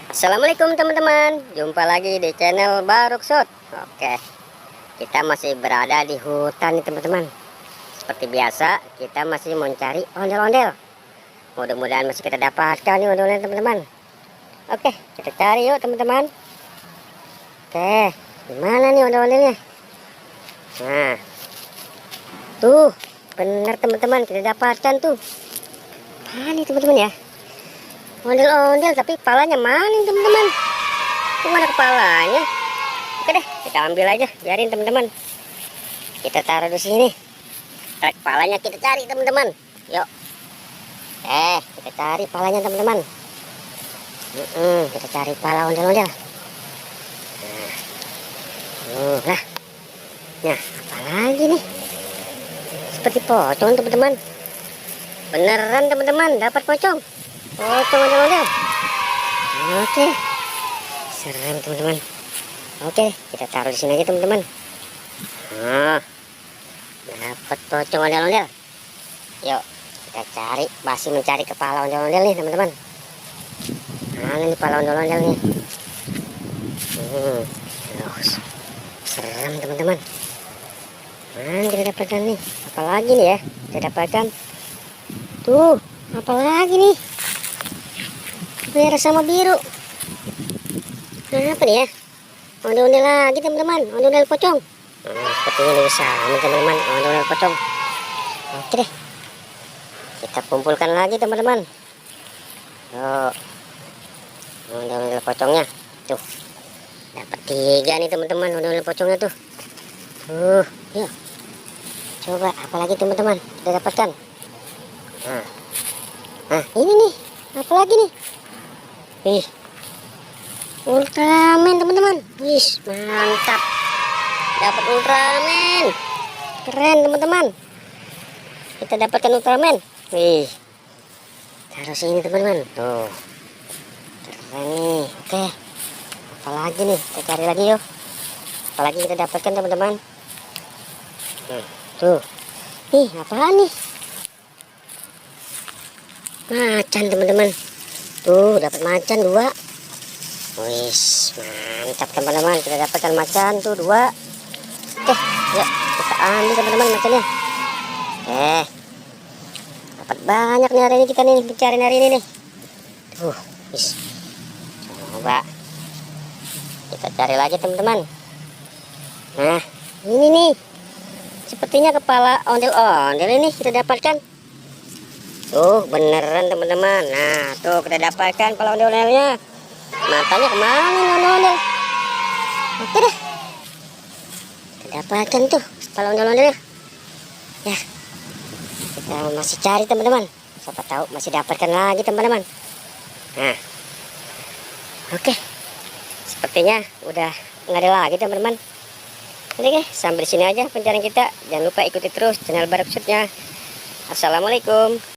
Assalamualaikum teman-teman, jumpa lagi di channel Baruksut. Oke, kita masih berada di hutan nih teman-teman. Seperti biasa, kita masih mencari ondel-ondel. Mudah-mudahan masih kita dapatkan nih ondel-ondel teman-teman. Oke, kita cari yuk teman-teman. Oke, gimana nih ondel-ondelnya? Nah, tuh, benar teman-teman, kita dapatkan tuh. Ini teman-teman ya, ondel-ondel, tapi kepalanya mana teman-teman? Gimana kepalanya? Oke deh, kita ambil aja, biarin teman-teman. Kita taruh di sini. Kepalanya kita cari teman-teman. Yuk. Kita cari kepalanya teman-teman. Kita cari kepala ondel-ondel. Nah, apa lagi nih? Seperti pocong teman-teman. Beneran teman-teman, dapat pocong. Pocong ondel-ondel. Oke, serem teman-teman. Oke, kita taruh di sini aja teman-teman. Dapat pocong ondel-ondel. Yuk, kita cari, masih mencari kepala ondel-ondel nih teman-teman. Mana nih kepala ondel-ondel nih? Serem teman-teman. Mana kita dapatkan nih? Apalagi nih ya? Kita dapatkan. Tuh, apalagi nih? Merah sama biru. Apa nih ya? Ondel-ondel lagi teman-teman, ondel-ondel pocong. Sepertinya ini sama teman-teman, ondel-ondel pocong. Oke deh, kita kumpulkan lagi teman-teman. Yuk, ondel-ondel pocongnya. Tuh, dapat 3 nih teman-teman, ondel-ondel pocongnya tuh. Yuk, coba apalagi teman-teman kita dapatkan. Nah, ini nih, apalagi nih? Ultraman teman-teman. Mantap. Dapat Ultraman. Keren teman-teman. Kita dapatkan Ultraman. Taruh sini teman-teman. Tuh. Keren nih. Oke. Apalagi nih? Kita cari lagi yuk. Apalagi kita dapatkan teman-teman. Tuh. Apaan nih? Macan teman-teman. Tuh, dapat macan 2. Mantap teman-teman, kita dapatkan macan tuh 2. Yuk kita ambil teman-teman macannya. Dapat banyak nih hari ini kita nih pencarian hari ini nih. Tuh, coba kita cari lagi teman-teman. Nah, ini nih, sepertinya kepala ondel-ondel ini kita dapatkan. Tuh, beneran teman-teman. Nah, tuh kita dapatkan kepala ondel-ondelnya. Matanya kemana nih ondel-ondel? Oke deh, kita dapatkan tuh kepala ondel-ondelnya. Ya, kita masih cari teman-teman. Siapa tahu masih dapatkan lagi teman-teman. Nah, oke, sepertinya udah nggak ada lagi teman-teman. Oke, sampai di sini aja pencarian kita. Jangan lupa ikuti terus channel Baruksutnya. Assalamualaikum.